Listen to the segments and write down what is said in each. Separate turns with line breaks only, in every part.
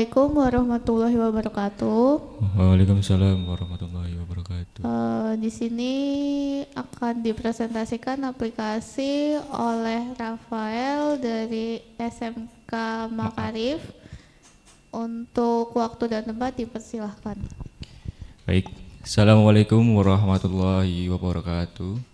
Assalamualaikum warahmatullahi wabarakatuh.
Waalaikumsalam warahmatullahi wabarakatuh.
Di sini akan dipresentasikan aplikasi oleh Rafael dari SMK Makarif. Untuk waktu dan tempat dipersilahkan.
Baik, Assalamualaikum warahmatullahi wabarakatuh.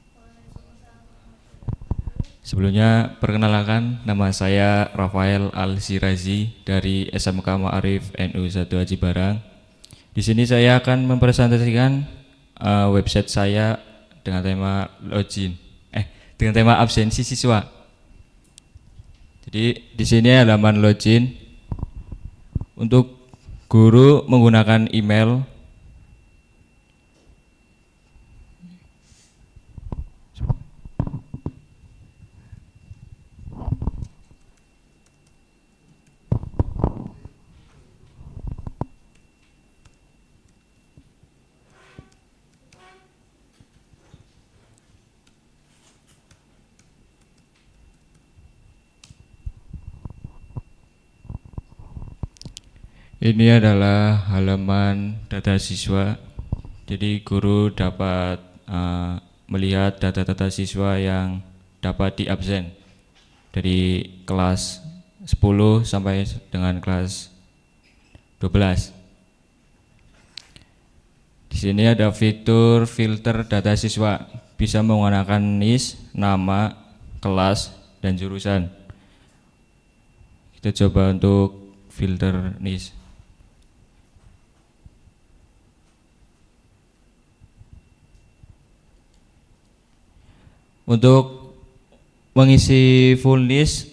Sebelumnya perkenalkan, nama saya Rafael Al-Sirazi dari SMK Ma'arif NU 1 Haji Barang. Di sini saya akan mempresentasikan website saya dengan tema dengan tema absensi siswa. Jadi di sini halaman login. Untuk guru menggunakan email. Ini adalah halaman data siswa. Jadi guru dapat melihat data-data siswa yang dapat diabsen dari kelas 10 sampai dengan kelas 12. Di sini ada fitur filter data siswa, bisa menggunakan NIS, nama, kelas, dan jurusan. Kita coba untuk filter NIS. Untuk mengisi full list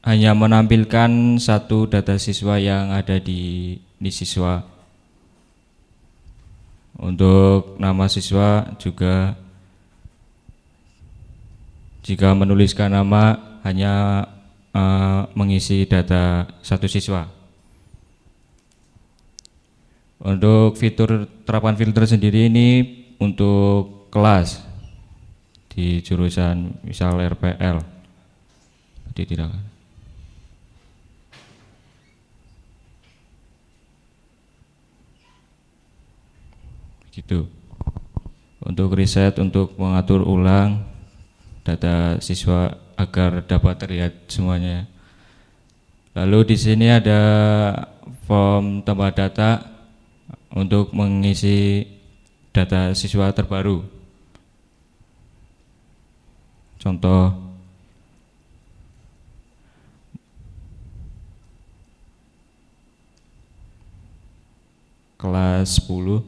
hanya menampilkan satu data siswa yang ada di list siswa. Untuk nama siswa juga jika menuliskan nama hanya mengisi data satu siswa. Untuk fitur terapan filter sendiri ini untuk kelas di jurusan misal RPL. Jadi tidak. Begitu. Untuk riset, untuk mengatur ulang data siswa agar dapat terlihat semuanya. Lalu di sini ada form tambah data untuk mengisi data siswa terbaru. Contoh kelas 10.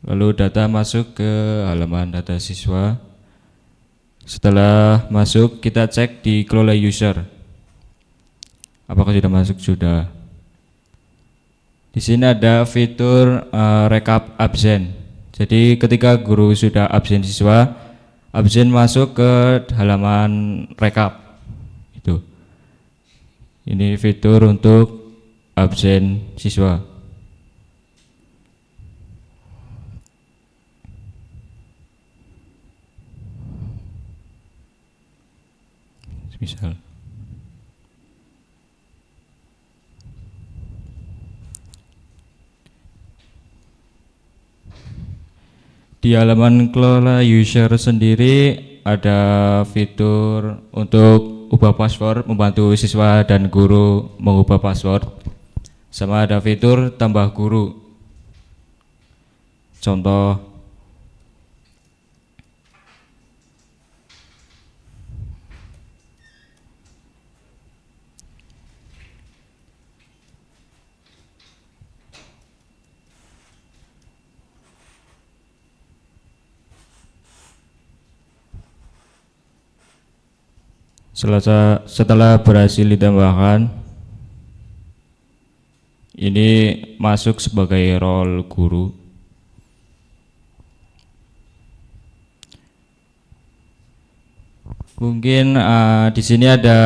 Lalu data masuk ke halaman data siswa. Setelah masuk kita cek di kelola user. Apakah sudah masuk? Sudah. Di sini ada fitur rekap absen. Jadi ketika guru sudah absen siswa, absen masuk ke halaman rekap. Itu. Ini fitur untuk absen siswa. Misal. Di halaman kelola user sendiri ada fitur untuk ubah password, membantu siswa dan guru mengubah password. Sama ada fitur tambah guru. Contoh setelah berhasil ditambahkan, ini masuk sebagai role guru. Mungkin di sini ada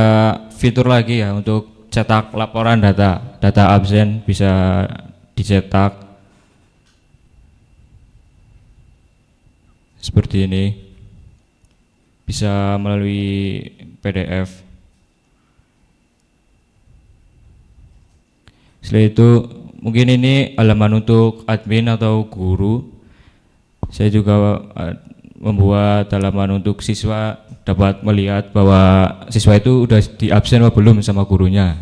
fitur lagi ya untuk cetak laporan data absen bisa dicetak seperti ini. bisa melalui PDF. Setelah itu mungkin ini halaman untuk admin atau guru. Saya juga membuat halaman untuk siswa dapat melihat bahwa siswa itu udah di absen atau belum sama gurunya.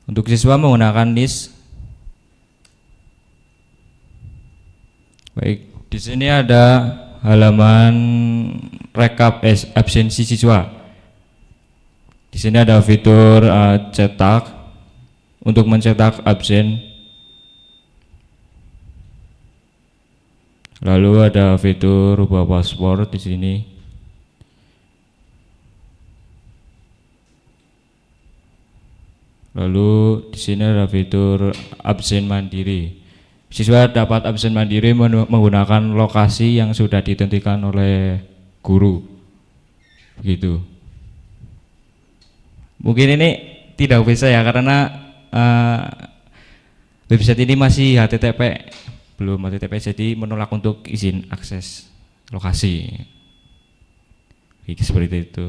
Untuk siswa menggunakan list. Baik, di sini ada halaman rekap absensi siswa. Di sini ada fitur cetak untuk mencetak absen. Lalu ada fitur rubah paspor di sini. Lalu di sini ada fitur absen mandiri. Siswa dapat absen mandiri menggunakan lokasi yang sudah ditentukan oleh guru. Begitu. Mungkin ini tidak bisa ya karena website ini masih HTTP, belum HTTP, jadi menolak untuk izin akses lokasi. Seperti itu.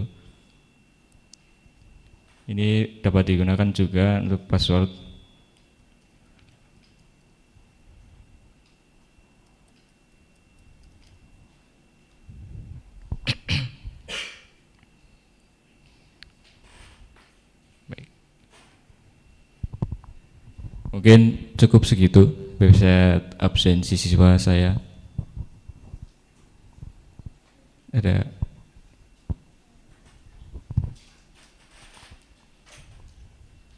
Ini dapat digunakan juga untuk password. Mungkin cukup segitu website absensi siswa saya. Ada.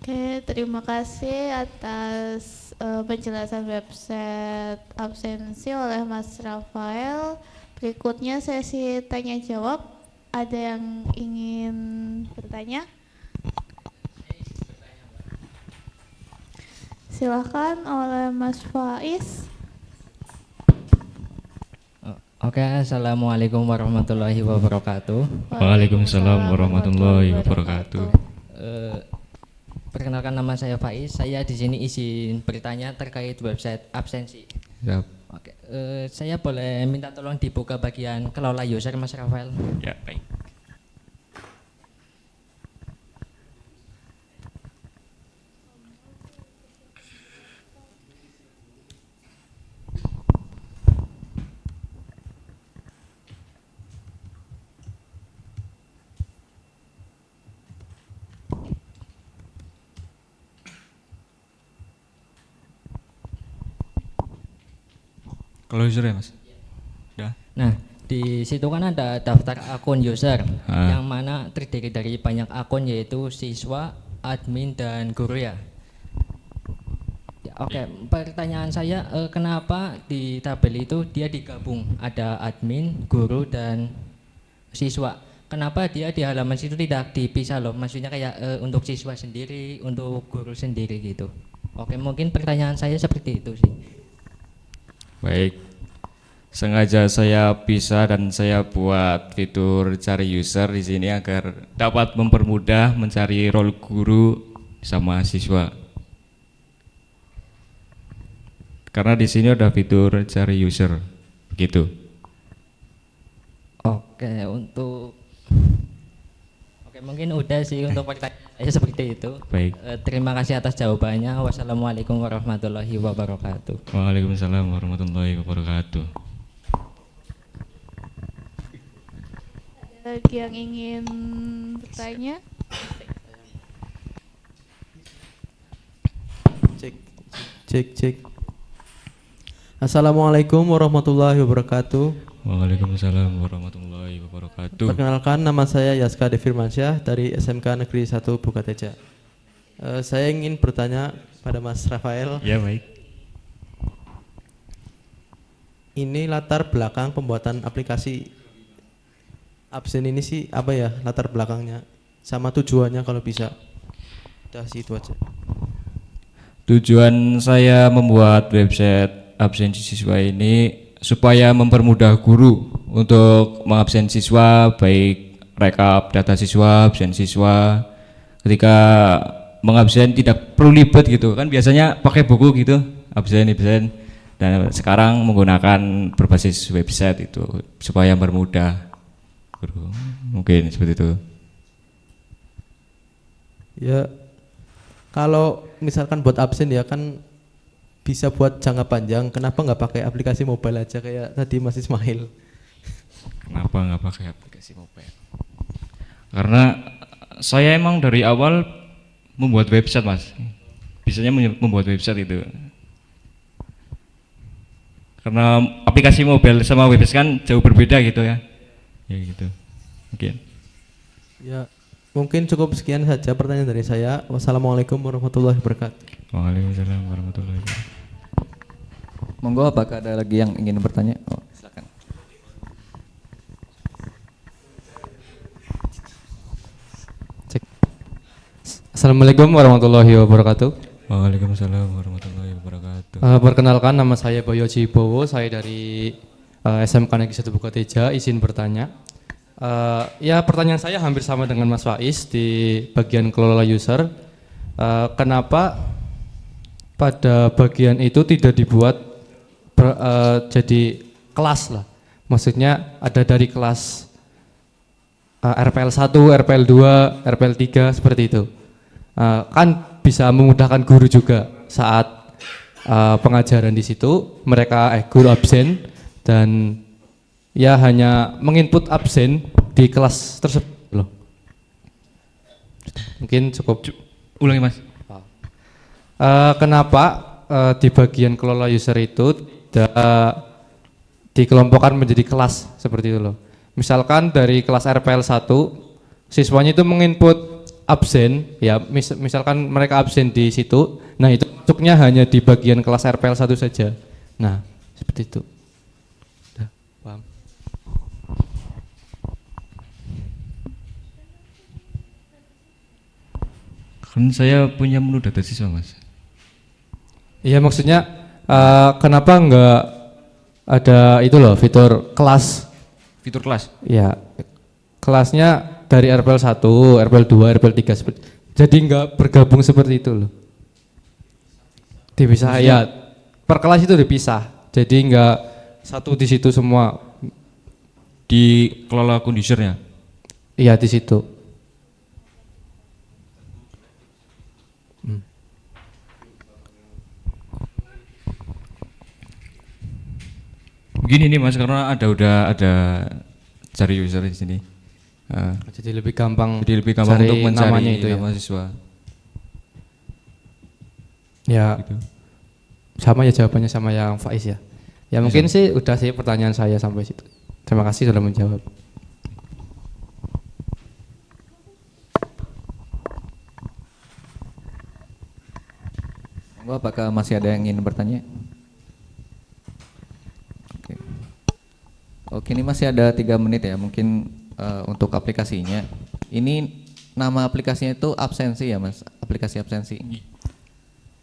Oke, terima kasih atas penjelasan website absensi oleh Mas Rafael. Berikutnya sesi tanya jawab. Ada yang ingin bertanya? Silakan oleh Mas Faiz.
Oke, assalamualaikum warahmatullahi wabarakatuh.
Waalaikumsalam warahmatullahi wabarakatuh.
Perkenalkan, nama saya Faiz. Saya di sini izin bertanya terkait website absensi.
Siap.
Oke, saya boleh minta tolong dibuka bagian kelola user, Mas Rafael?
Ya, baik. Kalau user ya, Mas? Ya.
Nah, di situ kan ada daftar akun user yang mana terdiri dari banyak akun, yaitu siswa, admin, dan guru ya. Oke, pertanyaan saya, kenapa di tabel itu dia digabung, ada admin, guru, dan siswa? Kenapa dia di halaman situ tidak dipisah loh? Maksudnya kayak untuk siswa sendiri, untuk guru sendiri gitu. Oke, mungkin pertanyaan saya seperti itu sih.
Baik, sengaja saya pisah dan saya buat fitur cari user di sini agar dapat mempermudah mencari role guru sama siswa. Karena di sini ada fitur cari user, begitu.
Oke, mungkin udah sih untuk pertanyaan saya seperti itu.
Baik.
Terima kasih atas jawabannya. Wassalamualaikum warahmatullahi wabarakatuh.
Waalaikumsalam warahmatullahi wabarakatuh.
Ada lagi yang ingin bertanya?
Cek. Assalamualaikum warahmatullahi wabarakatuh.
Waalaikumsalam warahmatullahi wabarakatuh.
Perkenalkan, nama saya Yaska Defirmansyah dari SMK Negeri 1 Bukateja. Saya ingin bertanya pada Mas Rafael.
Ya, baik.
Ini latar belakang pembuatan aplikasi absen ini sih apa ya, latar belakangnya sama tujuannya kalau bisa. Udah sih itu aja.
Tujuan saya membuat website absensi siswa ini supaya mempermudah guru untuk mengabsen siswa, baik rekap data siswa, absen siswa. Ketika mengabsen tidak perlu ribet gitu kan, biasanya pakai buku gitu, absen. Dan sekarang menggunakan berbasis website itu supaya mempermudah guru. Mungkin seperti itu.
Ya, kalau misalkan buat absen ya kan bisa buat jangka panjang. Kenapa nggak pakai aplikasi mobile aja kayak tadi Mas Ismail?
Kenapa nggak pakai aplikasi mobile? Karena saya emang dari awal membuat website, Mas. Bisanya membuat website itu. Karena aplikasi mobile sama website kan jauh berbeda gitu ya. Ya gitu. Mungkin.
Ya, mungkin cukup sekian saja pertanyaan dari saya. Wassalamualaikum warahmatullahi wabarakatuh.
Waalaikumsalam warahmatullahi wabarakatuh.
Monggo, apakah ada lagi yang ingin bertanya? Oh, silakan.
Cek. Assalamualaikum warahmatullahi wabarakatuh.
Waalaikumsalam warahmatullahi wabarakatuh.
Perkenalkan, nama saya Boyo Cibowo, saya dari SMK Negeri 1 Bukateja. Izin bertanya. Ya, pertanyaan saya hampir sama dengan Mas Faiz di bagian kelola user. Kenapa pada bagian itu tidak dibuat jadi kelas lah? Maksudnya ada dari kelas RPL 1, RPL 2, RPL 3 seperti itu. Kan bisa memudahkan guru juga saat pengajaran di situ, mereka guru absen dan ya hanya menginput absen di kelas tersebut loh. Mungkin cukup.
Ulangi, Mas.
Kenapa di bagian kelola user itu tidak dikelompokkan menjadi kelas seperti itu loh. Misalkan dari kelas RPL 1 siswanya itu menginput absen ya, misalkan mereka absen di situ, nah itu masuknya hanya di bagian kelas RPL 1 saja. Nah, seperti itu. Udah, paham.
Kan saya punya menu data siswa, Mas.
Iya, maksudnya kenapa enggak ada itu loh fitur kelas?
Fitur kelas.
Ya, kelasnya dari RPL 1, RPL 2, RPL 3 seperti. Jadi enggak bergabung seperti itu loh. Dipisah ya. Per kelas itu dipisah. Jadi enggak satu di situ semua.
Dikelola conditioner-nya.
Iya, di situ.
Begini nih, Mas, karena udah ada cari user di sini.
Jadi lebih gampang.
Jadi lebih gampang
cari
untuk mencari
namanya itu ya.
nama siswa.
Ya,
Gitu.
sama ya jawabannya sama yang Faiz ya. Ya mungkin sih udah sih pertanyaan saya sampai situ. Terima kasih sudah menjawab.
Monggo, apakah masih ada yang ingin bertanya? Oke. Oke, ini masih ada 3 menit ya, mungkin untuk aplikasinya. Ini nama aplikasinya itu absensi ya, Mas, aplikasi absensi.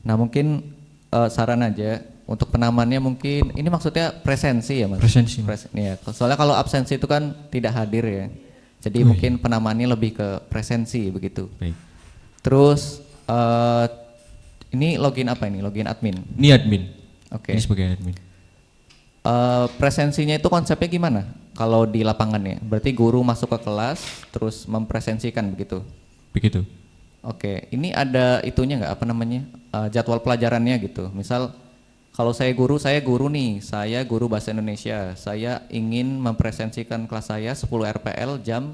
Nah, mungkin saran aja untuk penamannya, mungkin ini maksudnya presensi ya, Mas.
Presensi, Mas.
Ya, soalnya kalau absensi itu kan tidak hadir ya. Jadi mungkin penamannya lebih ke presensi begitu.
Baik.
Terus ini login apa ini? Login admin.
Ini admin.
Oke.
Ini sebagai admin.
Presensinya itu konsepnya gimana? Kalau di lapangannya, berarti guru masuk ke kelas terus mempresensikan begitu.
Begitu.
Oke, ini ada itunya nggak, apa namanya, jadwal pelajarannya gitu. Misal kalau saya guru nih, saya guru bahasa Indonesia, saya ingin mempresensikan kelas saya 10 RPL jam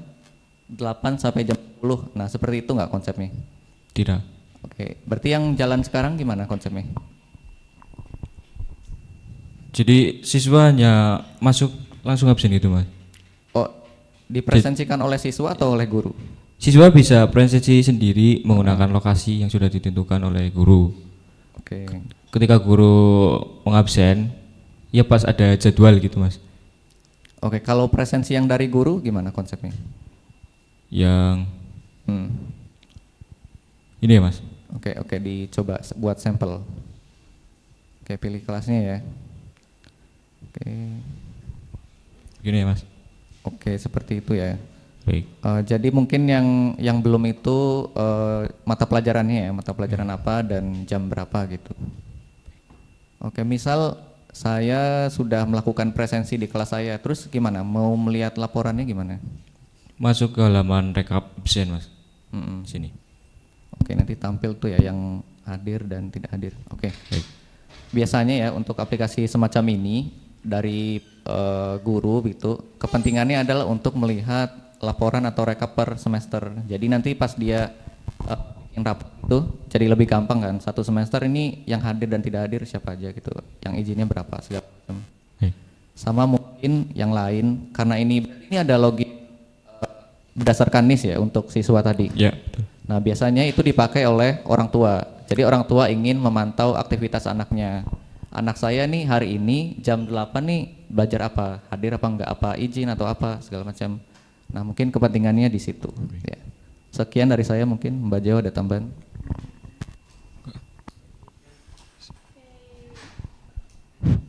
8 sampai jam 10. Nah, seperti itu nggak konsepnya?
Tidak.
Oke, berarti yang jalan sekarang gimana konsepnya?
Jadi siswa hanya masuk langsung absen gitu, Mas.
Oh, dipresensikan oleh siswa atau oleh guru?
Siswa bisa presensi sendiri menggunakan lokasi yang sudah ditentukan oleh guru.
Oke.
Ketika guru mengabsen, ya pas ada jadwal gitu, Mas.
Oke, kalau presensi yang dari guru gimana konsepnya?
Yang
Hmm.
ini ya, Mas.
Oke, dicoba buat sampel. Oke, pilih kelasnya ya. Oke.
Gini ya, Mas.
Oke, seperti itu ya.
Baik.
Jadi mungkin yang belum itu mata pelajarannya ya, mata pelajaran apa dan jam berapa gitu. Oke, misal saya sudah melakukan presensi di kelas saya, terus gimana? Mau melihat laporannya gimana?
Masuk ke halaman rekap absen mas.
Mm-mm.
Sini.
Oke, nanti tampil tuh ya yang hadir dan tidak hadir. Oke.
Baik.
Biasanya ya untuk aplikasi semacam ini dari guru gitu, kepentingannya adalah untuk melihat laporan atau rekap per semester. Jadi nanti pas dia bikin rapor itu jadi lebih gampang kan. Satu semester ini yang hadir dan tidak hadir siapa aja gitu, yang izinnya berapa segala macam.
Baik.
Sama mungkin yang lain karena ini ada login berdasarkan NIS ya untuk siswa tadi.
Ya. Betul.
Nah biasanya itu dipakai oleh orang tua. Jadi orang tua ingin memantau aktivitas anaknya. Anak saya nih hari ini jam 8 nih belajar apa, hadir apa enggak, apa izin atau apa segala macam. Nah mungkin kepentingannya di situ. Ya. Sekian dari saya, mungkin Mbak Jo ada tambahan.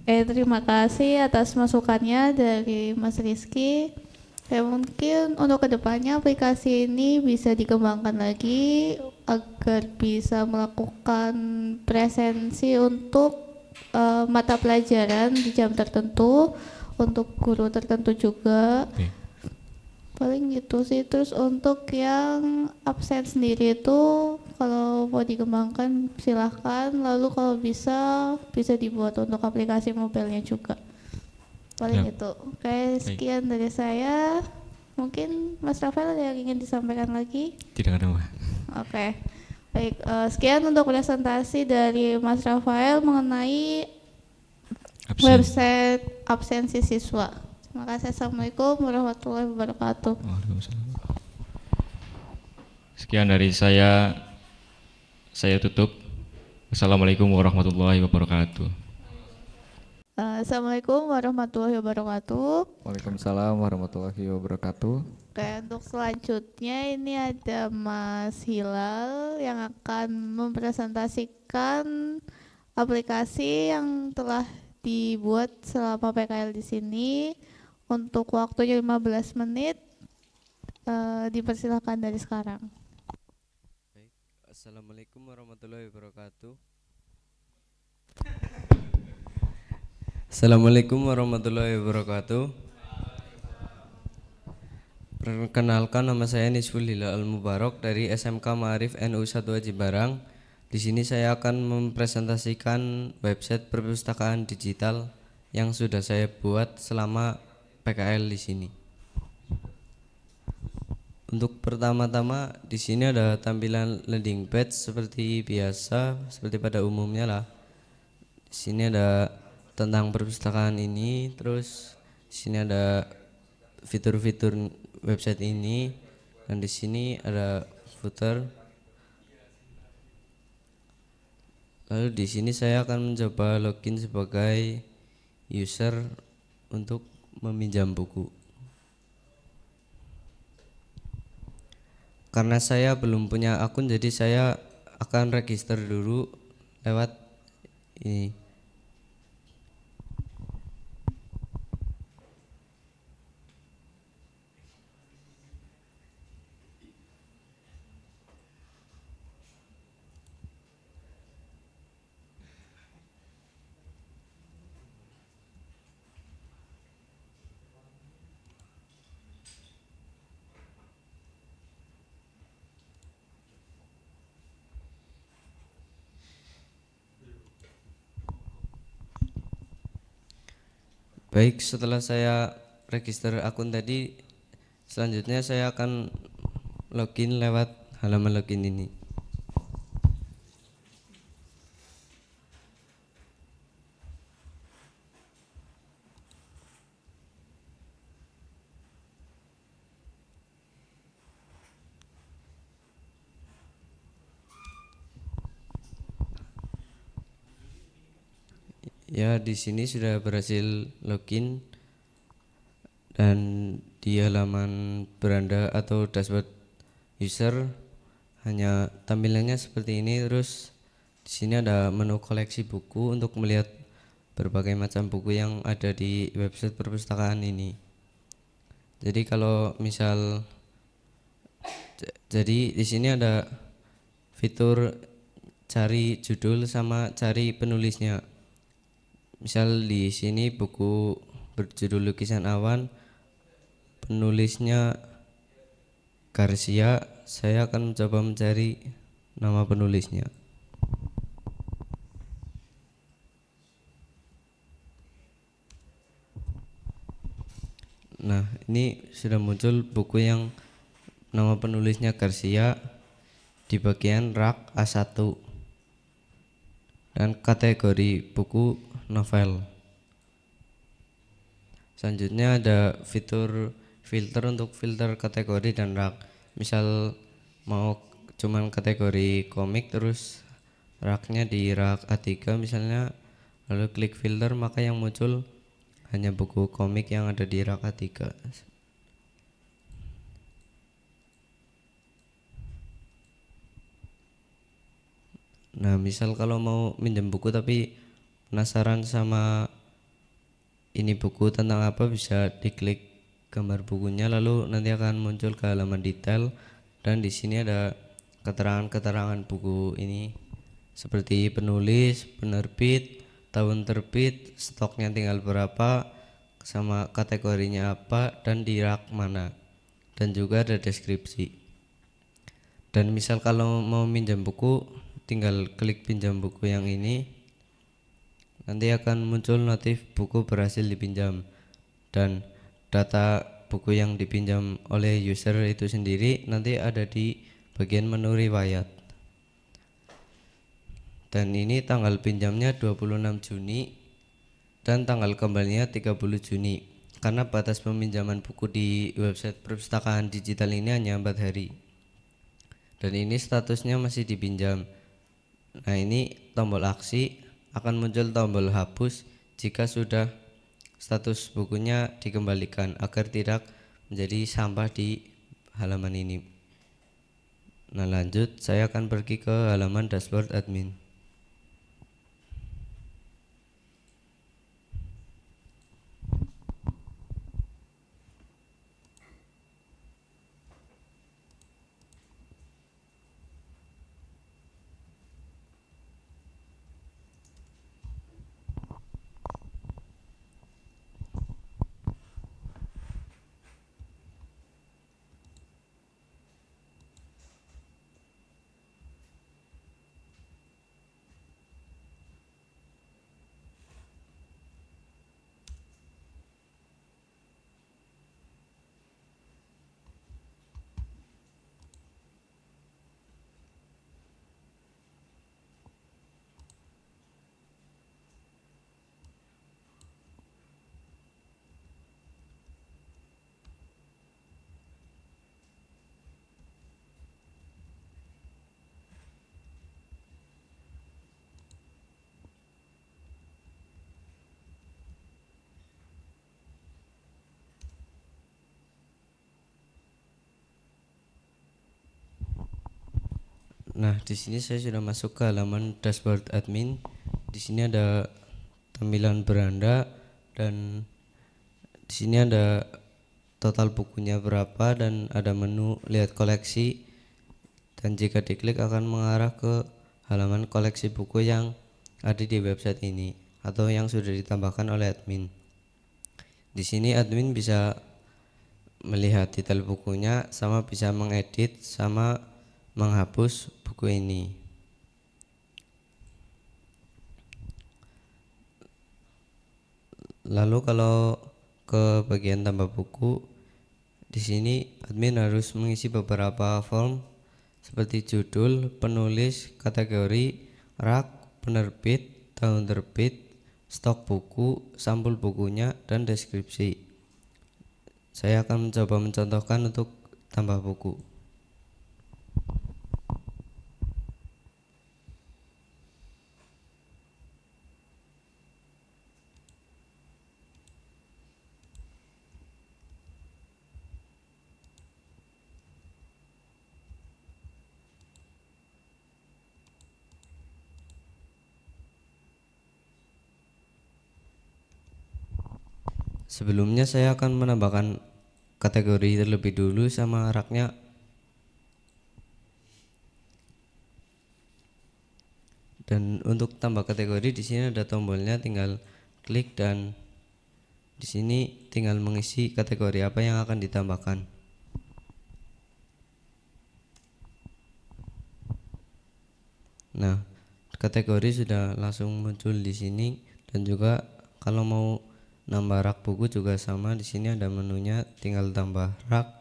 Terima kasih atas masukannya dari Mas Rizky. Mungkin untuk kedepannya aplikasi ini bisa dikembangkan lagi agar bisa melakukan presensi untuk mata pelajaran di jam tertentu, untuk guru tertentu juga.
Oke.
Paling gitu sih. Terus untuk yang absen sendiri itu kalau mau dikembangkan silahkan, lalu kalau bisa dibuat untuk aplikasi mobilnya juga. Paling
Siap.
itu. Oke, sekian dari saya. Mungkin Mas Rafael ada yang ingin disampaikan lagi?
Tidak ada mbak.
Oke. Baik, sekian untuk presentasi dari Mas Rafael mengenai
Absen.
website absensi siswa. Terima kasih. Assalamualaikum warahmatullahi wabarakatuh.
Waalaikumsalam. Sekian dari saya tutup. Assalamualaikum warahmatullahi wabarakatuh.
Assalamualaikum warahmatullahi wabarakatuh.
Waalaikumsalam warahmatullahi wabarakatuh.
Oke, untuk selanjutnya ini ada Mas Hilal yang akan mempresentasikan aplikasi yang telah dibuat selama PKL di sini. Untuk waktunya 15 menit, dipersilakan dari sekarang.
Baik, Assalamualaikum warahmatullahi wabarakatuh. Assalamualaikum warahmatullahi wabarakatuh. Perkenalkan, nama saya Nisful Hilal Al-Mubarak dari SMK Ma'arif NU 1 Ajibarang. Di sini saya akan mempresentasikan website perpustakaan digital yang sudah saya buat selama PKL di sini. Untuk pertama-tama di sini ada tampilan landing page seperti biasa, seperti pada umumnya lah. Di sini ada tentang perpustakaan ini, terus di sini ada fitur-fitur website ini, dan di sini ada footer. Lalu di sini saya akan mencoba login sebagai user untuk meminjam buku. Karena saya belum punya akun, jadi saya akan register dulu lewat ini. Baik, setelah saya register akun tadi, selanjutnya saya akan login lewat halaman login ini. Ya, di sini sudah berhasil login, dan di halaman beranda atau dashboard user hanya tampilannya seperti ini. Terus di sini ada menu koleksi buku untuk melihat berbagai macam buku yang ada di website perpustakaan ini. Jadi kalau misal jadi di sini ada fitur cari judul sama cari penulisnya. Misal di sini buku berjudul Lukisan Awan, penulisnya Garcia, saya akan mencoba mencari nama penulisnya. Nah, ini sudah muncul buku yang nama penulisnya Garcia di bagian rak A1 dan kategori buku novel. Selanjutnya ada fitur filter untuk filter kategori dan rak. Misal mau cuman kategori komik terus raknya di rak A3 misalnya, lalu klik filter maka yang muncul hanya buku komik yang ada di rak A3. Nah, misal kalau mau minjem buku tapi penasaran sama ini buku tentang apa, bisa diklik gambar bukunya lalu nanti akan muncul ke halaman detail, dan di sini ada keterangan-keterangan buku ini seperti penulis, penerbit, tahun terbit, stoknya tinggal berapa, sama kategorinya apa dan di rak mana, dan juga ada deskripsi. Dan misal kalau mau minjam buku tinggal klik pinjam buku yang ini, nanti akan muncul notif buku berhasil dipinjam dan data buku yang dipinjam oleh user itu sendiri nanti ada di bagian menu riwayat. Dan ini tanggal pinjamnya 26 Juni dan tanggal kembalinya 30 Juni. Karena batas peminjaman buku di website perpustakaan digital ini hanya 4 hari. Dan ini statusnya masih dipinjam. Nah, ini tombol aksi, akan muncul tombol hapus jika sudah status bukunya dikembalikan agar tidak menjadi sampah di halaman ini. Nah, lanjut saya akan pergi ke halaman dashboard admin. Nah, di sini saya sudah masuk ke halaman dashboard admin. Di sini ada tampilan beranda dan di sini ada total bukunya berapa dan ada menu lihat koleksi, dan jika diklik akan mengarah ke halaman koleksi buku yang ada di website ini atau yang sudah ditambahkan oleh admin. Di sini admin bisa melihat detail bukunya, sama bisa mengedit sama menghapus buku ini. Lalu kalau ke bagian tambah buku, di sini admin harus mengisi beberapa form seperti judul, penulis, kategori, rak, penerbit, tahun terbit, stok buku, sampul bukunya, dan deskripsi. Saya akan mencoba mencontohkan untuk tambah buku. Sebelumnya saya akan menambahkan kategori terlebih dulu sama raknya. Dan untuk tambah kategori di sini ada tombolnya, tinggal klik dan di sini tinggal mengisi kategori apa yang akan ditambahkan. Nah, kategori sudah langsung muncul di sini dan juga kalau mau nambah rak buku juga sama, di sini ada menunya, tinggal tambah rak.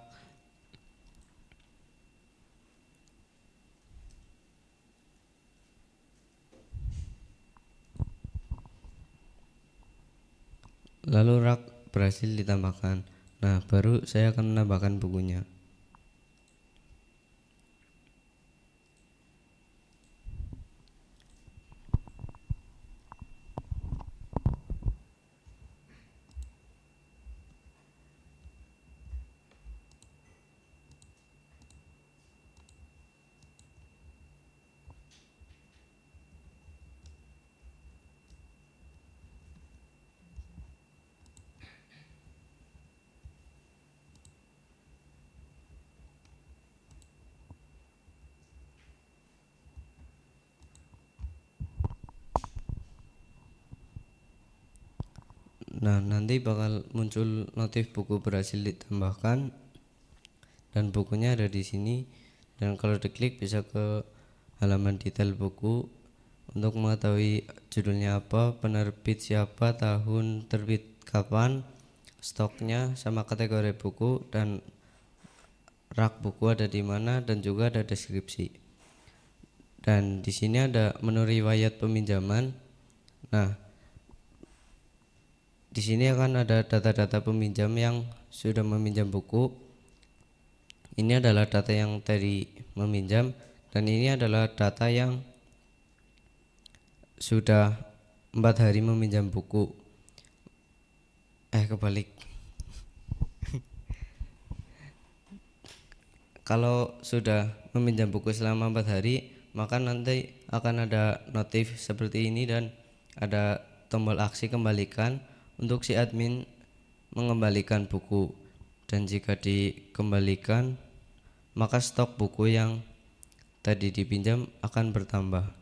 Lalu rak berhasil ditambahkan. Nah, baru saya akan menambahkan bukunya. Nah, nanti bakal muncul notif buku berhasil ditambahkan dan bukunya ada di sini. Dan kalau diklik bisa ke halaman detail buku untuk mengetahui judulnya apa, penerbit siapa, tahun terbit kapan, stoknya sama kategori buku dan rak buku ada di mana dan juga ada deskripsi. Dan di sini ada menu riwayat peminjaman. Nah, di sini akan ada data-data peminjam yang sudah meminjam buku. Ini adalah data yang tadi meminjam dan ini adalah data yang sudah 4 hari meminjam buku. Kebalik. Kalau sudah meminjam buku selama 4 hari, maka nanti akan ada notif seperti ini dan ada tombol aksi kembalikan untuk si admin mengembalikan buku. Dan jika dikembalikan, maka stok buku yang tadi dipinjam akan bertambah.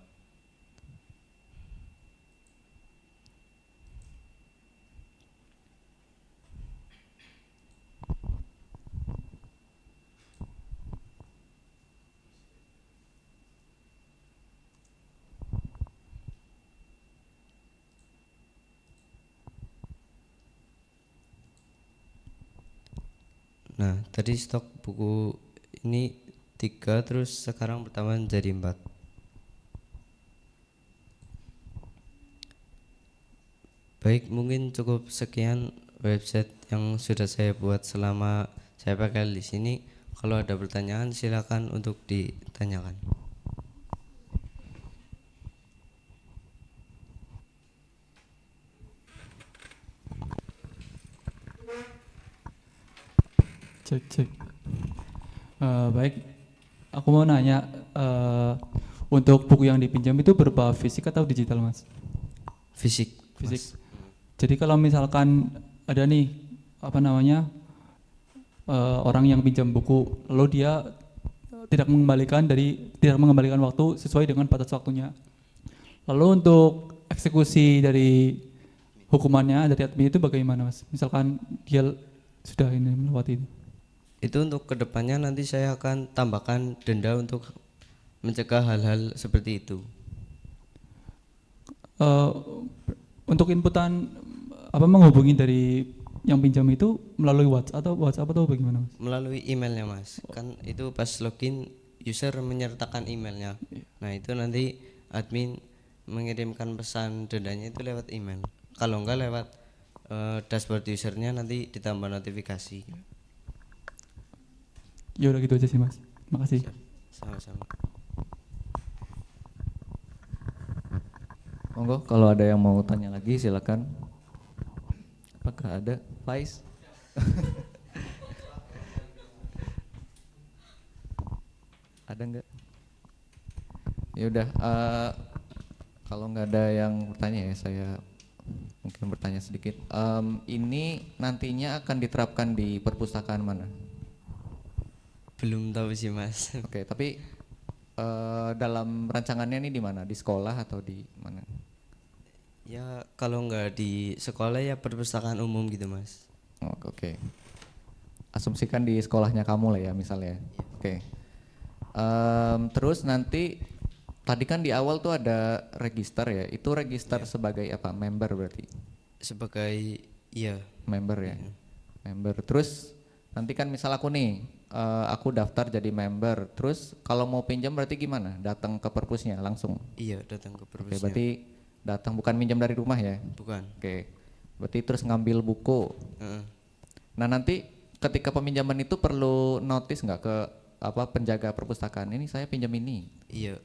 Nah, tadi stok buku ini 3, terus sekarang bertambah menjadi 4. Baik, mungkin cukup sekian website yang sudah saya buat selama saya pakai di sini. Kalau ada pertanyaan silakan untuk ditanyakan.
Cek. Baik, aku mau nanya, untuk buku yang dipinjam itu berupa fisik atau digital, Mas?
Fisik.
Fisik.
Mas.
Jadi kalau misalkan ada nih orang yang pinjam buku, lalu dia tidak mengembalikan waktu sesuai dengan batas waktunya. Lalu untuk eksekusi dari hukumannya dari admin itu bagaimana, Mas? Misalkan dia sudah ini melewati itu.
Itu untuk kedepannya nanti saya akan tambahkan denda untuk mencegah hal-hal seperti itu.
Untuk inputan menghubungi dari yang pinjam itu melalui WhatsApp atau bagaimana, Mas?
Melalui emailnya, Mas. Kan itu pas login user menyertakan emailnya. Nah, itu nanti admin mengirimkan pesan dendanya itu lewat email. Kalau enggak lewat dashboard usernya nanti ditambah notifikasi.
Ya udah gitu aja sih, Mas. Makasih.
Sama-sama.
Monggo kalau ada yang mau tanya lagi silakan. Apakah ada? Faiz? Ada enggak? Ya udah, kalau nggak ada yang bertanya ya saya mungkin bertanya sedikit. Ini nantinya akan diterapkan di perpustakaan mana?
Belum tahu sih, Mas.
Oke, tapi dalam rancangannya ini di mana? Di sekolah atau di mana?
Ya kalau nggak di sekolah ya perpustakaan umum gitu Mas.
Oh, oke. Asumsikan di sekolahnya kamu lah ya misalnya. Oke. Terus nanti tadi kan di awal tuh ada register ya. Itu register sebagai apa? Member berarti.
Sebagai iya.
Member ya. Member. Terus nanti kan misal aku nih, aku daftar jadi member. Terus kalau mau pinjam berarti gimana? Datang ke perpusnya langsung.
Iya datang ke
Oke,
perpusnya.
berarti datang bukan minjam dari rumah ya?
Bukan.
Oke. Berarti terus ngambil buku.
Heeh.
Nah, nanti ketika peminjaman itu perlu notice nggak ke apa penjaga perpustakaan ini saya pinjam ini?
Iya.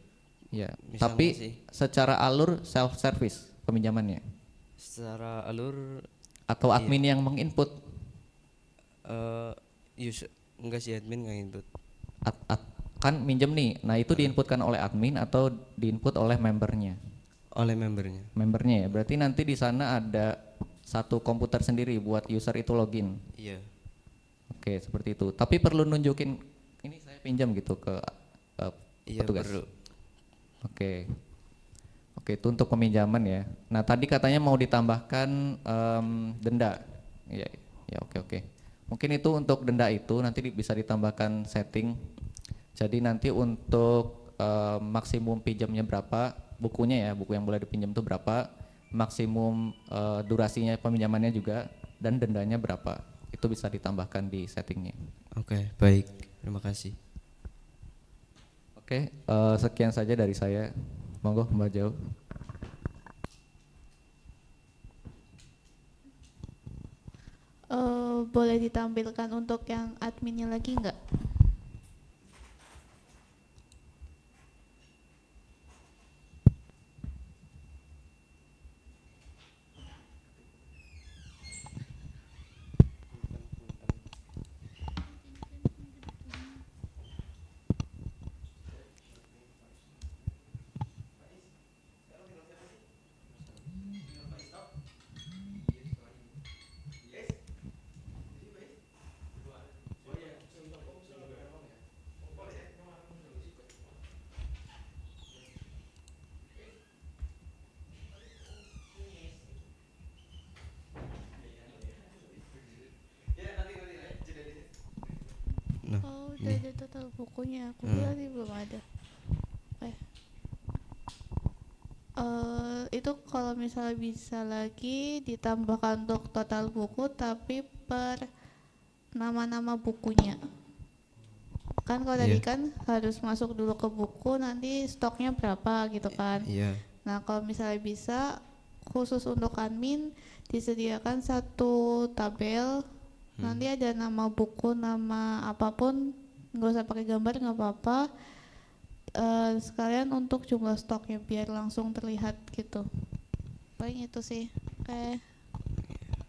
Ya.
Misalnya
Tapi
sih.
secara alur self service peminjamannya
Secara alur
atau admin yang menginput?
enggak sih admin nggak input.
Kan minjem nih. Nah, itu diinputkan oleh admin atau diinput oleh membernya?
Oleh membernya.
Membernya ya. Berarti nanti di sana ada satu komputer sendiri buat user itu login.
Iya.
Oke, seperti itu. Tapi perlu nunjukin ini saya pinjam gitu ke
Iya
petugas.
perlu.
Oke. Oke, itu untuk peminjaman ya. Nah, tadi katanya mau ditambahkan denda. Ya, ya oke. Mungkin itu untuk denda itu nanti bisa ditambahkan setting. Jadi nanti untuk maksimum pinjamnya berapa, bukunya ya, buku yang boleh dipinjam itu berapa, maksimum durasinya peminjamannya juga, dan dendanya berapa. Itu bisa ditambahkan di settingnya.
Oke, baik. Terima kasih.
Oke, sekian saja dari saya. Monggo Mbak Jo.
Boleh ditampilkan untuk yang adminnya lagi nggak?
Nah,
Oh, udah ada total bukunya. Aku bilang ini belum ada. Itu kalau misalnya bisa lagi ditambahkan untuk total buku tapi per nama-nama bukunya. Kan kalau tadi kan harus masuk dulu ke buku, nanti stoknya berapa gitu kan.
iya.
Nah, kalau misalnya bisa khusus untuk admin disediakan satu tabel. Nanti ada nama buku, nama apapun, nggak usah pakai gambar nggak apa-apa. Sekalian untuk jumlah stoknya biar langsung terlihat gitu. Paling itu sih. Oke.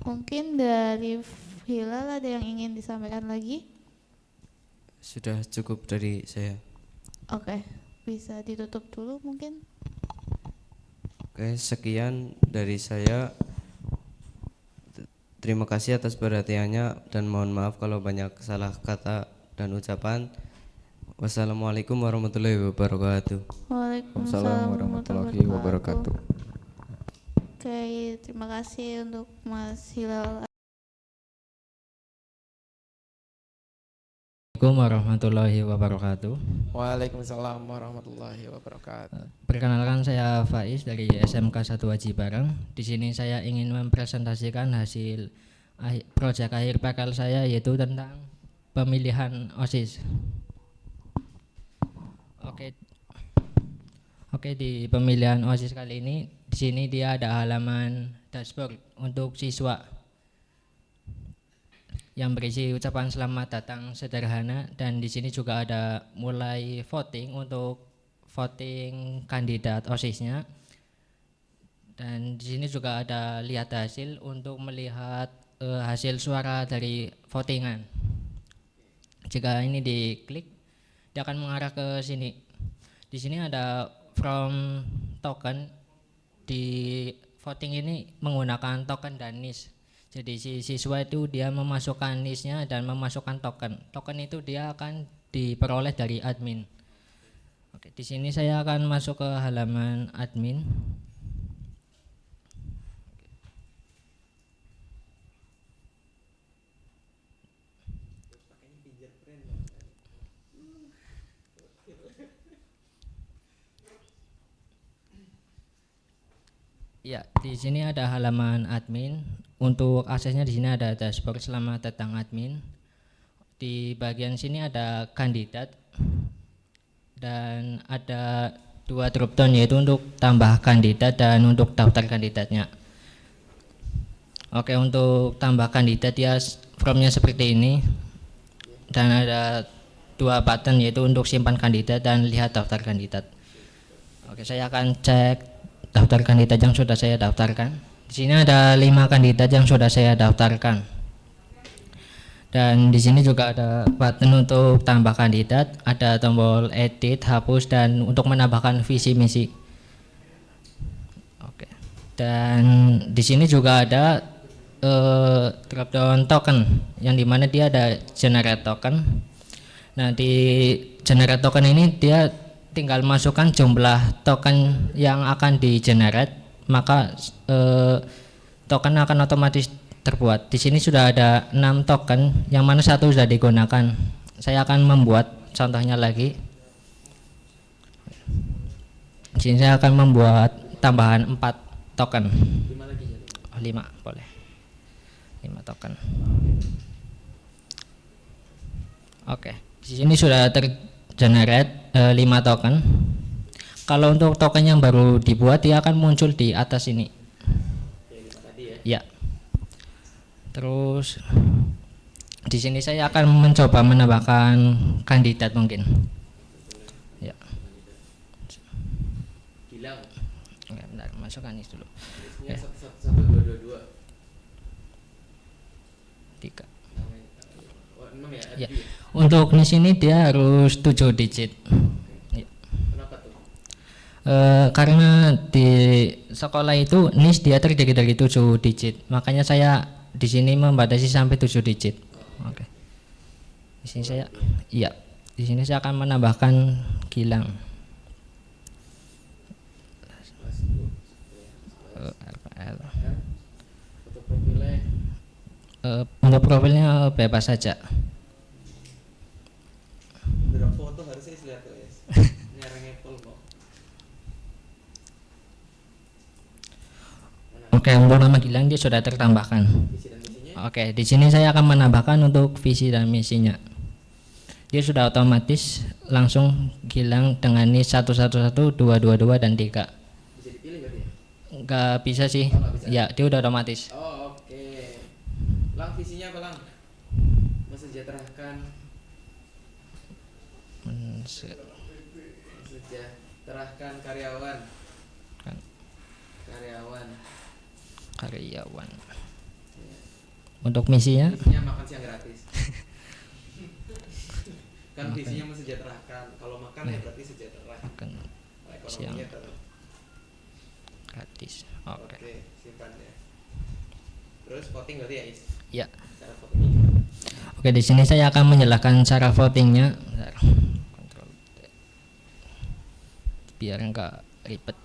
Mungkin dari Hilal ada yang ingin disampaikan lagi?
Sudah cukup dari saya.
Oke, bisa ditutup dulu mungkin.
Oke, sekian dari saya. Terima kasih atas perhatiannya dan mohon maaf kalau banyak salah kata dan ucapan. Wassalamualaikum warahmatullahi wabarakatuh.
Waalaikumsalam
warahmatullahi wabarakatuh.
Oke, terima kasih untuk Mas Hilal.
Assalamualaikum warahmatullahi wabarakatuh.
Waalaikumsalam warahmatullahi wabarakatuh.
Perkenalkan saya Faiz dari SMK 1 Haji Bareng. Di sini saya ingin mempresentasikan hasil proyek akhir PKL saya yaitu tentang pemilihan OSIS. Oke, di pemilihan OSIS kali ini di sini dia ada halaman dashboard untuk siswa yang berisi ucapan selamat datang sederhana, dan di sini juga ada mulai voting untuk voting kandidat OSIS-nya. Dan di sini juga ada lihat hasil untuk melihat hasil suara dari votingan. Jika ini diklik, dia akan mengarah ke sini. Di sini ada from token. Di voting ini menggunakan token dan NIS. Jadi si siswa itu dia memasukkan NIS-nya dan memasukkan token. Token itu dia akan diperoleh dari admin. Oke, di sini saya akan masuk ke halaman admin. Ya, di sini ada halaman admin. Untuk aksesnya di sini ada dashboard selamat datang admin. Di bagian sini ada kandidat dan ada 2 dropdown, yaitu untuk tambah kandidat dan untuk daftar kandidatnya. Oke, untuk tambah kandidat ya formnya seperti ini, dan ada 2 button, yaitu untuk simpan kandidat dan lihat daftar kandidat. Oke, saya akan cek daftar kandidat yang sudah saya daftarkan. Di sini ada 5 kandidat yang sudah saya daftarkan. Dan di sini juga ada button untuk tambah kandidat, ada tombol edit, hapus, dan untuk menambahkan visi misi. Oke. Dan di sini juga ada dropdown token, yang dimana dia ada generate token. Nah, di generate token ini dia tinggal masukkan jumlah token yang akan di generate, maka token akan otomatis terbuat. Di sini sudah ada 6 token, yang mana 1 sudah digunakan. Saya akan membuat contohnya lagi. Di sini saya akan membuat tambahan 4 token. 5 boleh. 5 token. Oke, di sini sudah tergenerate 5 token. Kalau untuk token yang baru dibuat, dia akan muncul di atas ini. Ya. Terus di sini saya akan mencoba menambahkan kandidat mungkin. Ya. Oke, bentar, masukkan ini dulu. Ya. 3. Ya. Untuk di sini dia harus 7 digit. Ya. Karena di sekolah itu NIS dia terdiri dari 7 digit, makanya saya di sini membatasi sampai 7 digit. Oke. Di sini saya, iya, di sini saya akan menambahkan Gilang. RPL. Untuk profilnya bebas saja.
Foto harusnya lihat guys. Nyerang Apple kok.
Oke, untuk nama Gilang dia sudah tertambahkan. Oke, di sini saya akan menambahkan untuk visi dan misinya. Dia sudah otomatis langsung Gilang dengan NIS 111, 222 dan 3.
Bisa dipilih berarti ya?
Enggak bisa sih.
Oh, bisa.
Ya, dia udah otomatis.
Oh, oke. Lang, visinya apa, Lang? Mensejahterakan. Mensejahterakan karyawan.
Karyawan. Untuk misinya?
Visinya makan siang gratis. Kan visinya mensejahterakan. Kalau makan ya berarti sejahtera.
Makan siang
Ekonominya
gratis. Oke.
Oke, simpan ya. Terus voting berarti ya, Is?
Ya.
Cara votingnya.
Oke, di sini saya akan menjelaskan cara votingnya. Bentar. Kontrol T. Biar enggak ribet.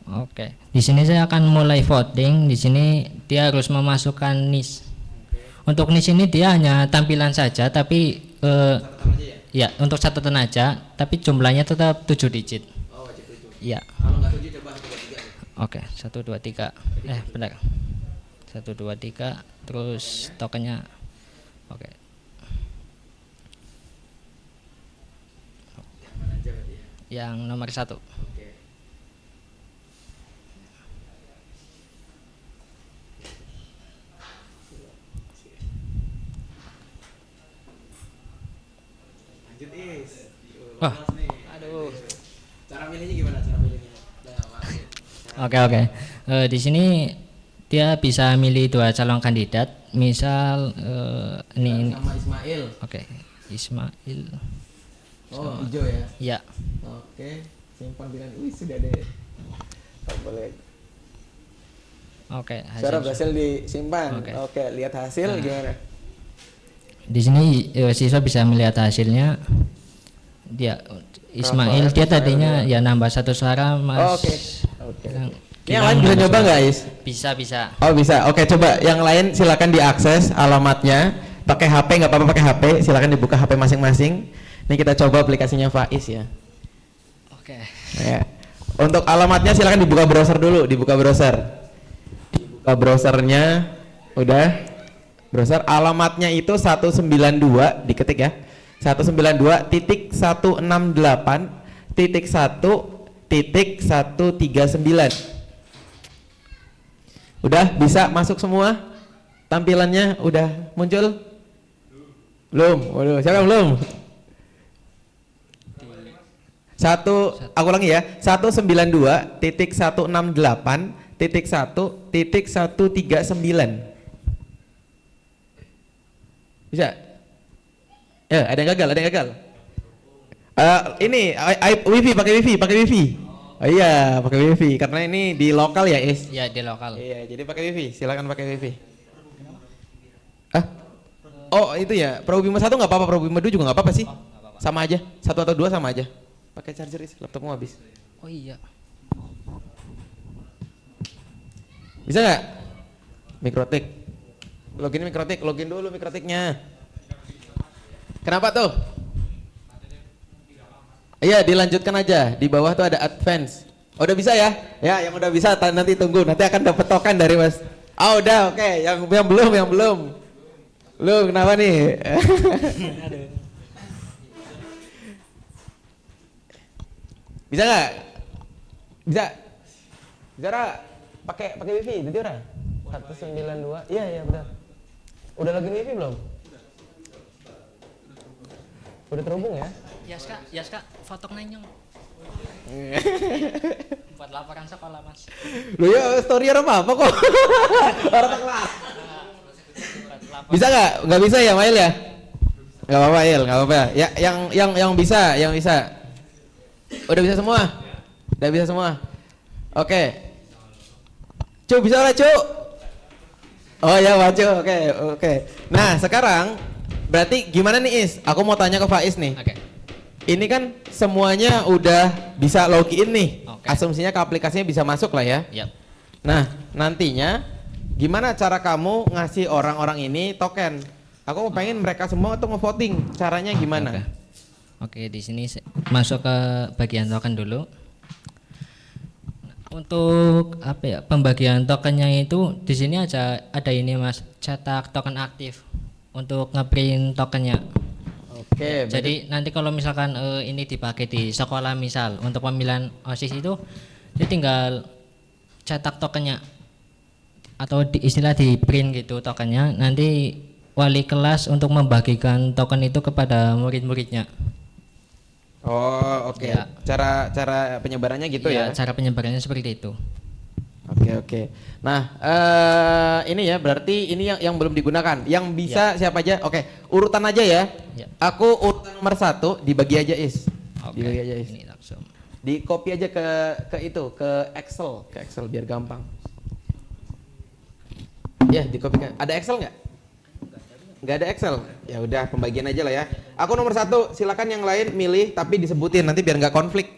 Oke, di sini saya akan mulai voting. Di sini dia harus memasukkan NIS. Untuk NIS ini dia hanya tampilan saja, tapi ya untuk catatan aja, tapi jumlahnya tetap 7 digit.
Oh, wajib 7.
Ya.
Kalau nggak 7 coba 1 2 3.
Oke, 1 2 3. Benar. 1 2 3, terus tokennya. Oke.
Yang mana aja berarti ya?
Yang nomor 1.
Oke. Lanjut, Is.
Wah.
Nih.
Aduh.
Cara milihnya gimana? Cara milihnya?
Oke. Di sini dia bisa milih 2 calon kandidat. Misal ini.
Sama Ismail.
Oke, Ismail.
Oh, hijau ya?
Ya.
Oke, simpan bilang, wih sudah deh. Tak boleh.
Oke,
Suara berhasil disimpan.
Oke.
Oke, lihat hasil gimana?
Di sini siswa bisa melihat hasilnya. Dia Ismail, dia tadinya ya nambah 1 suara, Mas.
Oke.
Gilang
Yang lain bisa
nambah
nyoba
suara.
nggak, Is?
Bisa.
Oh bisa. Oke, coba yang lain silakan diakses alamatnya. pakai HP nggak apa-apa, pakai HP, silakan dibuka HP masing-masing. Ini kita coba aplikasinya Faiz ya.
Oke.
Ya. Untuk alamatnya silakan dibuka browser dulu, dibuka browser. Dibuka browsernya, udah. Browser alamatnya itu 192, diketik ya. 192.1.1.139. Udah bisa masuk semua? Tampilannya udah muncul? Belum. Waduh, siapa yang belum? Aku ulangi ya. 192.168.1.139. Bisa? Ya, ada yang gagal. Ini wifi, pakai wifi. Oh iya, pakai wifi karena ini di lokal ya, Is.
Ya, di lokal.
Iya, jadi pakai wifi. Silakan pakai wifi. Oh, itu ya. Probima 1 nggak apa-apa, Probima 2 juga nggak apa-apa sih. Sama aja. 1 atau 2 sama aja. Pakai charger, Is. Laptopmu habis.
Oh iya.
Bisa nggak? Mikrotik. Login dulu mikrotiknya. Kenapa tuh? Iya, dilanjutkan aja. Di bawah tuh ada advance. Oh, udah bisa ya? Ya, yang udah bisa nanti tunggu. Nanti akan dapat token dari Mas. Ah, udah, oke. Yang belum. Lu kenapa nih? Bisa nggak? Bisa. Zara, pakai wifi nanti orang. 192. Iya, benar. Udah login wifi belum? Udah terhubung ya?
Yes kak, fotok nanyong. Buat laporan sekolah mas.
Lu ya story apa kok? Orang kelas. Bisa nggak? Nggak bisa ya, Mail ya? Nggak apa-apa, Il, nggak apa-apa. Ya, yang bisa. Udah bisa semua. Oke. Cu, bisa lah, Cu. Oh ya, Cu. Oke. Nah, sekarang berarti gimana nih, Is? Aku mau tanya ke Faiz nih.
Oke.
Ini kan semuanya udah bisa login nih.
Oke.
Asumsinya ke aplikasinya bisa masuk lah ya.
Yap.
Nah, nantinya gimana cara kamu ngasih orang-orang ini token? Aku mau pengen mereka semua tuh ngevoting. Caranya gimana?
Oke, di sini masuk ke bagian token dulu. Untuk apa ya? Pembagian tokennya itu di sini ada ini Mas, cetak token aktif untuk ngeprint tokennya.
Oke,
Jadi nanti kalau misalkan ini dipakai di sekolah misal untuk pemilihan OSIS itu dia tinggal cetak tokennya atau istilah di print gitu tokennya, nanti wali kelas untuk membagikan token itu kepada murid-muridnya.
Oh, oke.
Ya.
Cara penyebarannya gitu ya?
Cara penyebarannya seperti itu.
Oke. Nah, ini ya berarti ini yang belum digunakan. Yang bisa siapa aja? Oke, urutan aja ya.
Ya.
Aku urutan nomor 1 dibagi aja, Is.
Oke.
Dibagi aja, Is.
Ini langsung.
Di copy aja ke Excel biar gampang. Ya, di copy ke. Ada Excel nggak? Nggak ada Excel. Ya udah pembagian aja lah ya. Aku nomor 1, silakan yang lain milih tapi disebutin nanti biar nggak konflik.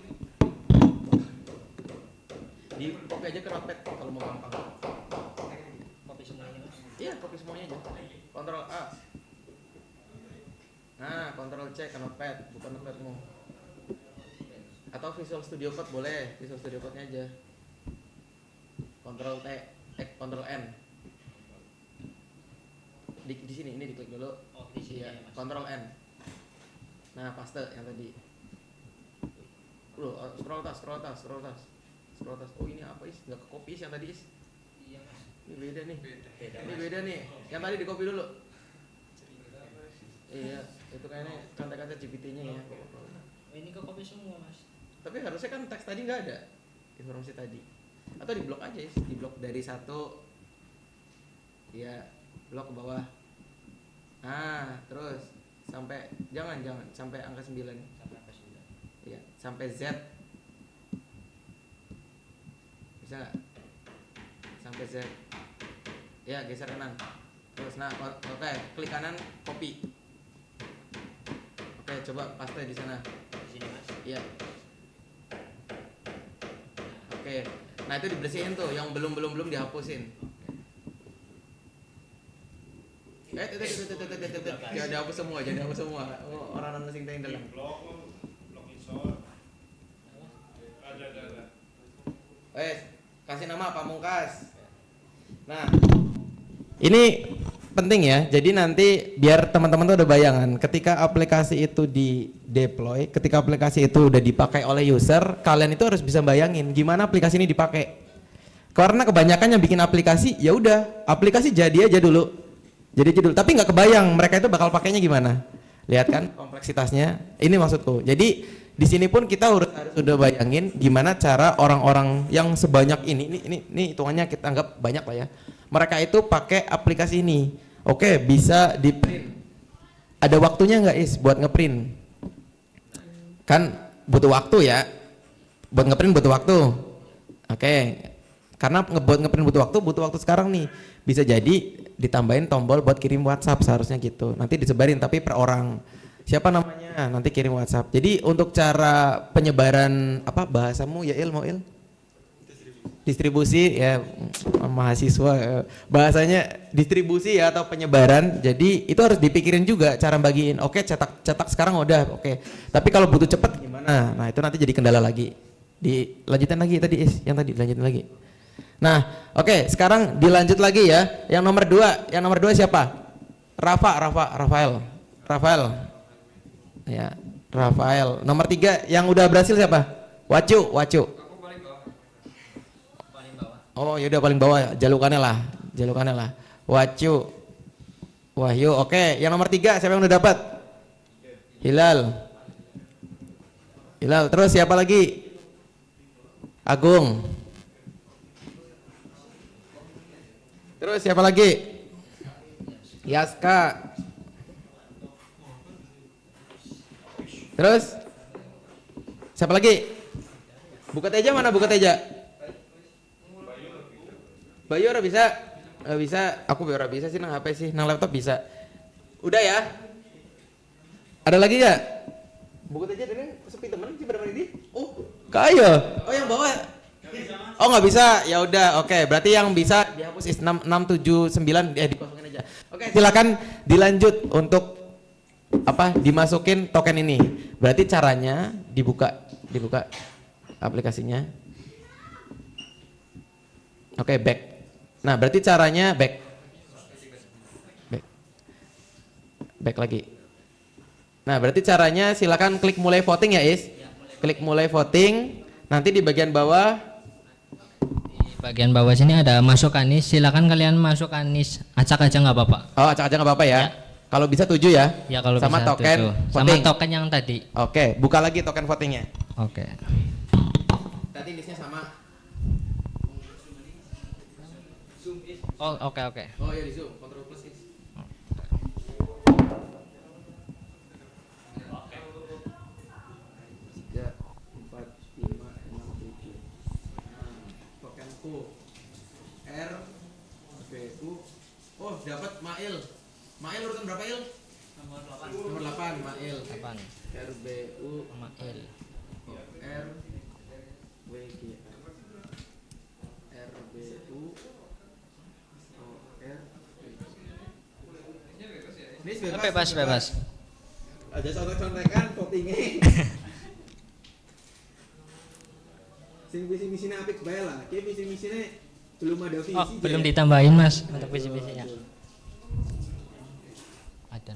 Di copy aja ke notepad kalau mau gampang.
Copy semuanya Mas.
Iya, copy semuanya aja. Ctrl A. Nah, Ctrl C ke notepad, bukan notepad-mu. Atau Visual Studio Code boleh, Visual Studio Code-nya aja. Ctrl T, Ctrl N. Di sini ini diklik dulu.
Oh, di sini
Iya,
ya, Mas.
Ctrl N. Nah, paste yang tadi. Scroll tas. Oh, ini apa, Is? Nggak ke copy Is yang tadi, Is?
Iya Mas.
Ini beda nih. Ini beda nih. Yang tadi di copy dulu. Iya, itu kayaknya contekan GPT-nya ya.
Ini ke copy semua Mas.
Tapi harusnya kan teks tadi nggak ada informasi tadi. Atau di blok aja, Is. Di blok dari 1. Iya, blok ke bawah. Nah, terus sampai jangan sampai angka 9.
Sampai apa sudah?
Iya, sampai Z. Bisa nggak? Sampai Z. Ya, geser kanan. Terus oke, klik kanan, copy. Oke, coba paste di sana.
Di sini Mas.
Iya. Oke. Nah, itu dibersihin tuh, yang belum dihapusin. Jangan dihapus semua, jangan dihapus semua. Oh, orang-orang sing teng dalam. Kasih nama Pamungkas. Nah, ini penting ya. Jadi nanti biar teman-teman tuh ada bayangan. Ketika aplikasi itu di deploy, ketika aplikasi itu udah dipakai oleh user, kalian itu harus bisa bayangin gimana aplikasi ini dipakai. Karena kebanyakan yang bikin aplikasi, ya udah aplikasi jadi aja dulu, tapi nggak kebayang mereka itu bakal pakainya gimana. Lihat kan kompleksitasnya. Ini maksudku. Jadi di sini pun kita harus udah bayangin gimana cara orang-orang yang sebanyak ini hitungannya kita anggap banyak lah ya. Mereka itu pakai aplikasi ini. Oke, bisa di print. Ada waktunya nggak buat ngeprint? Kan butuh waktu ya. Buat ngeprint butuh waktu. Oke. Karena ngeprint butuh waktu sekarang nih. Bisa jadi ditambahin tombol buat kirim WhatsApp seharusnya gitu. Nanti disebarin tapi per orang. Siapa namanya? Nanti kirim WhatsApp. Jadi untuk cara penyebaran apa bahasamu ya mau distribusi ya mahasiswa bahasanya distribusi ya atau penyebaran. Jadi itu harus dipikirin juga cara bagiin. Oke, cetak sekarang udah oke. Tapi kalau butuh cepet gimana? Nah, itu nanti jadi kendala lagi. Dilanjutin lagi tadi yang tadi dilanjutin lagi. Nah, oke, sekarang dilanjut lagi ya. Yang nomor 2 siapa? Rafael. Ya, Rafael. Nomor 3 yang udah berhasil siapa? Wacu. Oh, yaudah paling bawah, jalukannya lah. Wacu. Wahyu. Oke, yang nomor 3 siapa yang udah dapat? Hilal. Terus siapa lagi? Agung. Terus siapa lagi? Yaska. Terus siapa lagi? Buka Teja mana? Bayu ora bisa? Nggak bisa. Aku ora bisa sih nang HP sih, nang laptop bisa. Udah ya? Ada lagi nggak? Buka Teja ini sepi temen sih berapa ini? Oh, kaya. Oh yang bawah. Oh nggak bisa. Ya udah, oke. Berarti yang bisa dihapus 679 dikosongin aja. Oke, silakan dilanjut untuk dimasukin token ini. Berarti caranya dibuka aplikasinya. Oke, back. Nah, berarti caranya back lagi. Nah, berarti caranya silakan klik mulai voting ya, Klik mulai voting. Nanti di bagian bawah
sini ada masuk Anis. Silakan kalian masuk Anis. Acak aja nggak apa-apa.
Oh, acak aja nggak apa-apa ya. Kalau bisa 7 ya.
Ya kalau
sama
bisa
token
7. Sama
voting.
token yang tadi.
Oke, buka lagi token votingnya.
Oke.
Tadi listnya sama.
Oh, oke.
Oh ya di Zoom, Ctrl plus is. 3, 4, 5, 6, 7. Tokenku RBU. Oh, dapat Mail. Mail urutan berapa, Il? Nomor 8, Mail.
8.
RBU
Mail.
RWG. RBU Ini
bebas.
Ada contek-contekan votingnya. Sing visi-misinya apik bae lah. Ki visi-misinya belum ada visi.
Oh, belum ditambahin Mas untuk visi-misinya. Ada.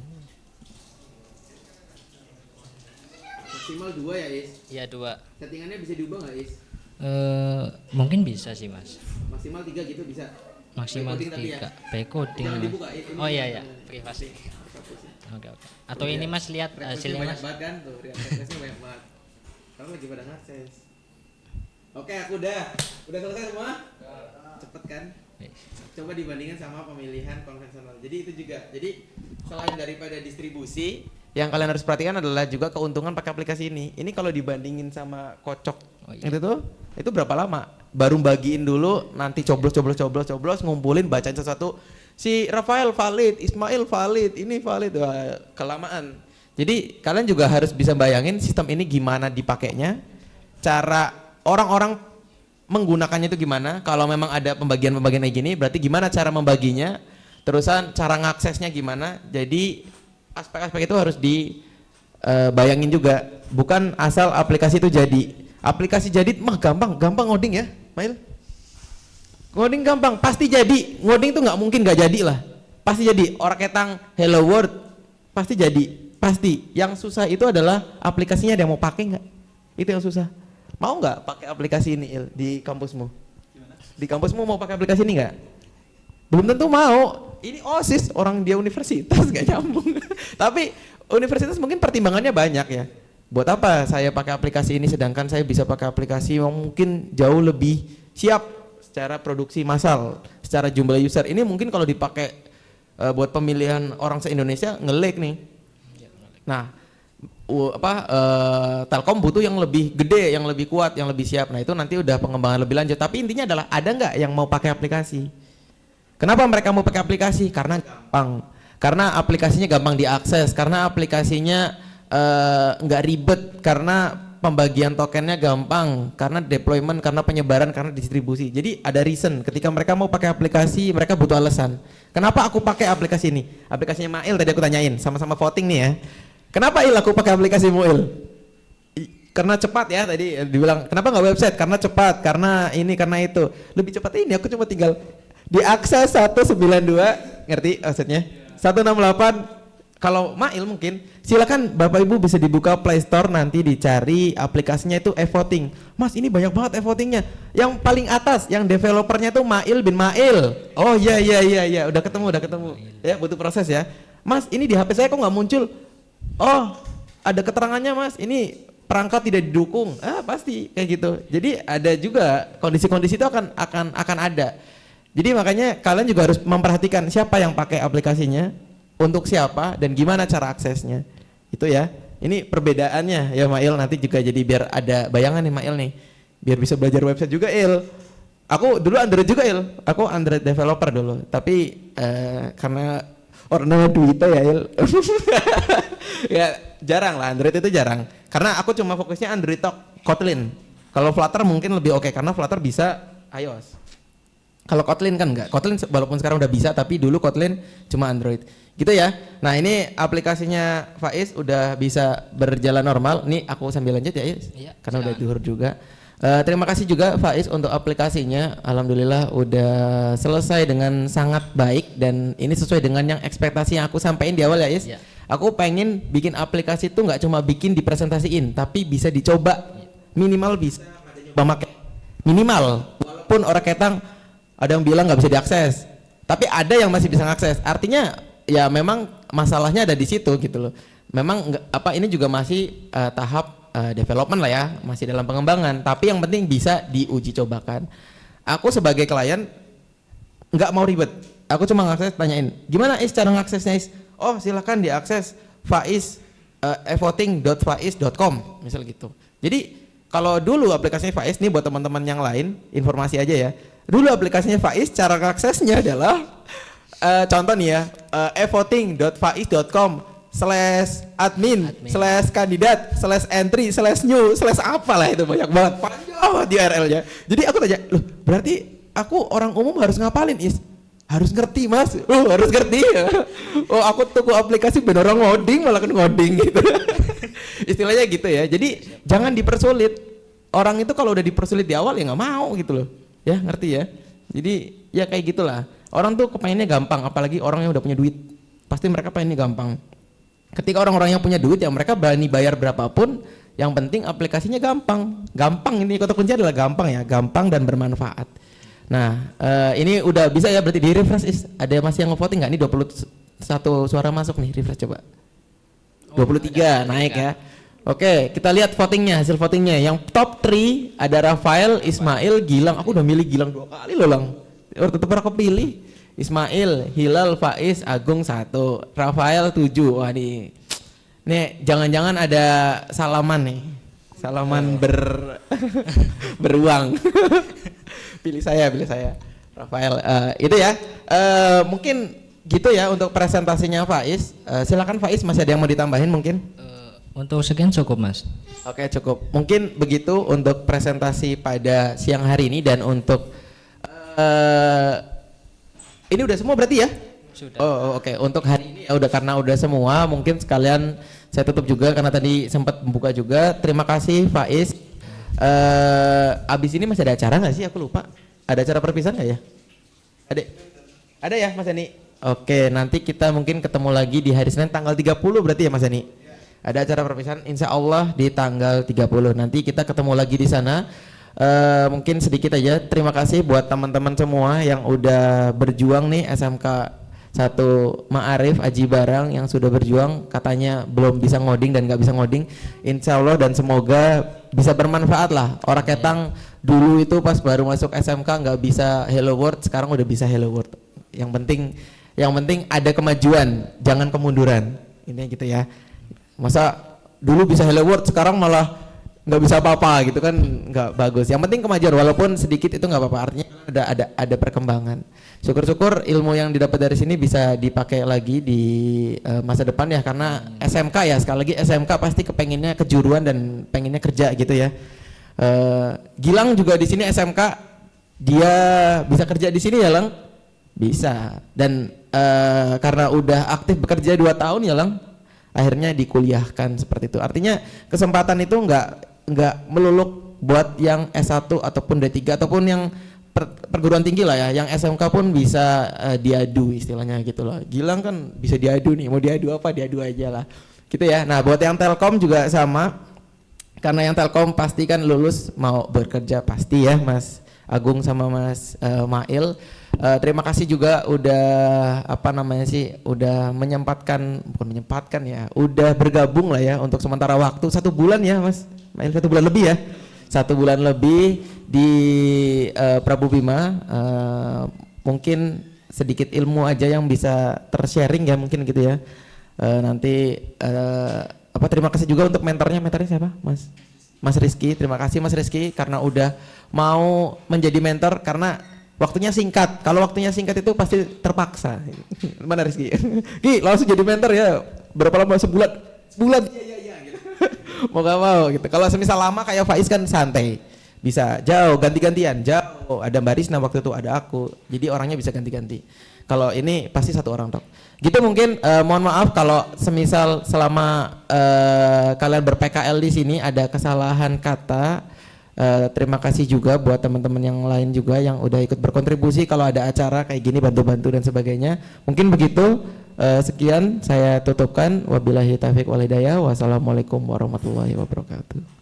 Maksimal 2 ya, Is?
Iya, 2.
Settingannya bisa diubah nggak, Is?
Mungkin bisa sih Mas.
Maksimal 3 gitu bisa.
Maksimal
By coding
3. By coding.
Jangan
Mas.
dibuka. Ini
Oh iya, privasi. Oke. Atau ini Mas lihat hasilnya
banyak
Mas.
banget kan tuh, reaksinya banyak banget. Kamu lagi pada ngakses. Oke, aku udah selesai semua? Cepet kan? Coba dibandingkan sama pemilihan konvensional. Jadi itu juga. Jadi selain daripada distribusi, yang kalian harus perhatikan adalah juga keuntungan pakai aplikasi ini. Ini kalau dibandingin sama kocok itu berapa lama? Baru bagiin dulu, nanti coblos, ngumpulin, bacain sesuatu. Si Rafael valid, Ismail valid, ini valid, wah, kelamaan. Jadi kalian juga harus bisa bayangin sistem ini gimana dipakainya, cara orang-orang menggunakannya itu gimana. Kalau memang ada pembagian kayak gini, berarti gimana cara membaginya. terusan cara ngaksesnya gimana. Jadi aspek-aspek itu harus dibayangin juga, bukan asal aplikasi itu jadi. Aplikasi jadi mah gampang ngoding ya, Mail. Ngoding gampang, pasti jadi. Ngoding tuh nggak mungkin nggak jadi lah, pasti jadi. Orang ketang hello world pasti jadi, pasti. Yang susah itu adalah aplikasinya, ada yang mau pakai nggak? Itu yang susah. Mau nggak pakai aplikasi ini Il, di kampusmu? Di kampusmu mau pakai aplikasi ini nggak? Belum tentu mau. Ini OSIS, orang dia universitas nggak nyambung. Tapi universitas mungkin pertimbangannya banyak ya. Buat apa saya pakai aplikasi ini sedangkan saya bisa pakai aplikasi yang mungkin jauh lebih siap secara produksi massal, secara jumlah user. Ini mungkin kalau dipakai buat pemilihan orang se-Indonesia nge-lag nih. Nah, Telkom butuh yang lebih gede, yang lebih kuat, yang lebih siap. Nah, itu nanti udah pengembangan lebih lanjut. Tapi intinya adalah ada nggak yang mau pakai aplikasi? Kenapa mereka mau pakai aplikasi? Karena gampang. Karena aplikasinya gampang diakses, karena aplikasinya nggak ribet, karena pembagian tokennya gampang, karena deployment, karena penyebaran, karena distribusi. Jadi ada reason ketika mereka mau pakai aplikasi, mereka butuh alasan. Kenapa aku pakai aplikasi ini? Aplikasinya Mail tadi aku tanyain, sama-sama voting nih ya. Kenapa Il aku pakai aplikasi Mail? Karena cepat ya tadi dibilang. Kenapa nggak website? Karena cepat, karena ini, karena itu. Lebih cepat ini, aku cuma tinggal diakses 192, ngerti maksudnya? 168. Kalau Mail mungkin silakan Bapak Ibu bisa dibuka Play Store, nanti dicari aplikasinya itu e-voting. Mas ini banyak banget e-votingnya. Yang paling atas yang developernya tuh Mail bin Mail. Oh iya udah ketemu. Ya butuh proses ya. Mas ini di HP saya kok nggak muncul? Oh ada keterangannya Mas, ini perangkat tidak didukung. Pasti kayak gitu. Jadi ada juga kondisi-kondisi itu akan ada. Jadi makanya kalian juga harus memperhatikan siapa yang pakai aplikasinya, untuk siapa dan gimana cara aksesnya. Itu ya. Ini perbedaannya ya Mail, nanti juga jadi biar ada bayangan nih Mail nih. Biar bisa belajar website juga Il. Aku dulu Android juga Il. Aku Android developer dulu. Tapi karena orangnya duit ya Il. Ya jarang lah, Android itu jarang. Karena aku cuma fokusnya Android Kotlin. Kalau Flutter mungkin lebih oke karena Flutter bisa iOS. Kalau Kotlin kan enggak. Kotlin walaupun sekarang udah bisa, tapi dulu Kotlin cuma Android. Gitu ya. Nah ini aplikasinya Faiz udah bisa berjalan normal. Nih aku sambil lanjut ya,
Iya,
karena udah zuhur juga. Terima kasih juga Faiz untuk aplikasinya. Alhamdulillah udah selesai dengan sangat baik dan ini sesuai dengan yang ekspektasi yang aku sampaikan di awal ya, Is.
Iya.
Aku pengen bikin aplikasi itu nggak cuma bikin dipresentasiin, tapi bisa dicoba. Minimal bisa pakai. Minimal. Walaupun orang ketang ada yang bilang nggak bisa diakses, tapi ada yang masih bisa mengakses. Artinya ya memang masalahnya ada di situ gitu loh. Memang ini juga masih tahap development lah ya, masih dalam pengembangan. Tapi yang penting bisa diuji cobakan. Aku sebagai klien nggak mau ribet. Aku cuma ngakses, tanyain gimana Is cara ngaksesnya Is? Oh silakan diakses Faiz evoting.faiz.com misal gitu. Jadi kalau dulu aplikasinya Faiz nih buat teman-teman yang lain informasi aja ya. Dulu aplikasinya Faiz cara aksesnya adalah contoh nih ya, evoting.faiz.com/admin/kandidat/entry/new/apalah itu banyak banget panjang di URL-nya. Jadi aku tanya, loh berarti aku orang umum harus ngapalin Is? Harus ngerti Mas, harus ngerti ya. Oh aku tuku aplikasi bener orang ngoding malah kan ngoding gitu. Istilahnya gitu ya. Jadi jangan dipersulit. Orang itu kalau udah dipersulit di awal ya nggak mau gitu loh. Ya ngerti ya. Jadi ya kayak gitulah. Orang tuh kepengennya gampang, apalagi orang yang udah punya duit. Pasti mereka pengennya gampang. Ketika orang-orang yang punya duit ya mereka berani bayar berapapun. Yang penting aplikasinya gampang. Gampang ini kata kunci adalah gampang ya, gampang dan bermanfaat. Nah ini udah bisa ya berarti di refresh Is. Ada masih yang ngevoting nggak? Ini 21 suara masuk nih, refresh coba. 23 naik ya. Oke, kita lihat votingnya, hasil votingnya. Yang top 3 ada Rafael, Ismail, Gilang. Aku udah milih Gilang 2 kali loh Lang. Tetep aku pilih. Ismail, Hilal, Faiz, Agung 1, Rafael 7. Wah nih jangan-jangan ada salaman nih. Salaman beruang. Pilih saya Rafael. Itu ya. Mungkin gitu ya untuk presentasinya Faiz. Silakan Faiz, masih ada yang mau ditambahin mungkin?
Untuk sekian cukup Mas.
Oke cukup. Mungkin begitu untuk presentasi pada siang hari ini dan untuk ini udah semua berarti ya?
Sudah.
Oh, oke. Untuk hari ini ya udah, karena udah semua, mungkin sekalian saya tutup juga karena tadi sempat membuka juga. Terima kasih Faiz. Abis ini masih ada acara nggak sih? Aku lupa. Ada acara perpisahan nggak ya? Ada ya Mas Yani? Oke, nanti kita mungkin ketemu lagi di hari Senin tanggal 30 berarti ya Mas Yani? Ada acara perpisahan insya Allah di tanggal 30. Nanti kita ketemu lagi di sana. Mungkin sedikit aja terima kasih buat teman-teman semua yang udah berjuang nih, SMK 1 Ma'arif Aji Barang yang sudah berjuang, katanya belum bisa ngoding dan nggak bisa ngoding. Insya Allah dan semoga bisa bermanfaat lah. Orang Ketang dulu itu pas baru masuk SMK nggak bisa Hello World, sekarang udah bisa Hello World. Yang penting ada kemajuan, jangan kemunduran. Ini gitu ya. Masa dulu bisa Hello World sekarang malah nggak bisa apa-apa gitu kan, nggak bagus. Yang penting kemajuan, walaupun sedikit itu nggak apa-apa, artinya ada perkembangan. Syukur-syukur ilmu yang didapat dari sini bisa dipakai lagi di masa depan ya, karena SMK ya, sekali lagi SMK pasti kepenginnya kejuruan dan pengennya kerja gitu ya. Gilang juga di sini SMK, dia bisa kerja di sini ya Lang? Bisa. Dan karena udah aktif bekerja 2 tahun ya Lang, akhirnya dikuliahkan seperti itu. Artinya kesempatan itu nggak meluluk buat yang S1 ataupun D3 ataupun yang perguruan tinggi lah ya, yang SMK pun bisa diadu istilahnya gitu loh. Gilang kan bisa diadu nih, mau diadu apa diadu aja lah gitu ya. Nah buat yang Telkom juga sama, karena yang Telkom pasti kan lulus mau bekerja pasti ya Mas Agung sama Mas Mail. Terima kasih juga udah udah bukan menyempatkan ya, udah bergabung lah ya untuk sementara waktu 1 bulan ya Mas Mail, 1 bulan lebih ya, 1 bulan lebih di Prabu Bima. Mungkin sedikit ilmu aja yang bisa tersharing ya mungkin gitu ya. Nanti terima kasih juga untuk mentornya siapa Mas Rizky. Terima kasih Mas Rizky karena udah mau menjadi mentor, karena waktunya singkat. Kalau waktunya singkat itu pasti terpaksa. Mana Rizky? Ki langsung jadi mentor ya. Berapa lama? Sebulan. Iya gitu. Mau gak mau gitu. Kalau semisal lama kayak Faiz kan santai, bisa jauh ganti-gantian, jauh ada Mbak Risna waktu itu, ada aku, jadi orangnya bisa ganti-ganti. Kalau ini pasti 1 orang tok. Gitu mungkin. Mohon maaf kalau semisal selama kalian ber-PKL di sini ada kesalahan kata. Terima kasih juga buat teman-teman yang lain juga yang udah ikut berkontribusi. Kalau ada acara kayak gini bantu-bantu dan sebagainya. Mungkin begitu. Sekian saya tutupkan. Wabillahi taufiq wal hidayah. Wassalamualaikum warahmatullahi wabarakatuh.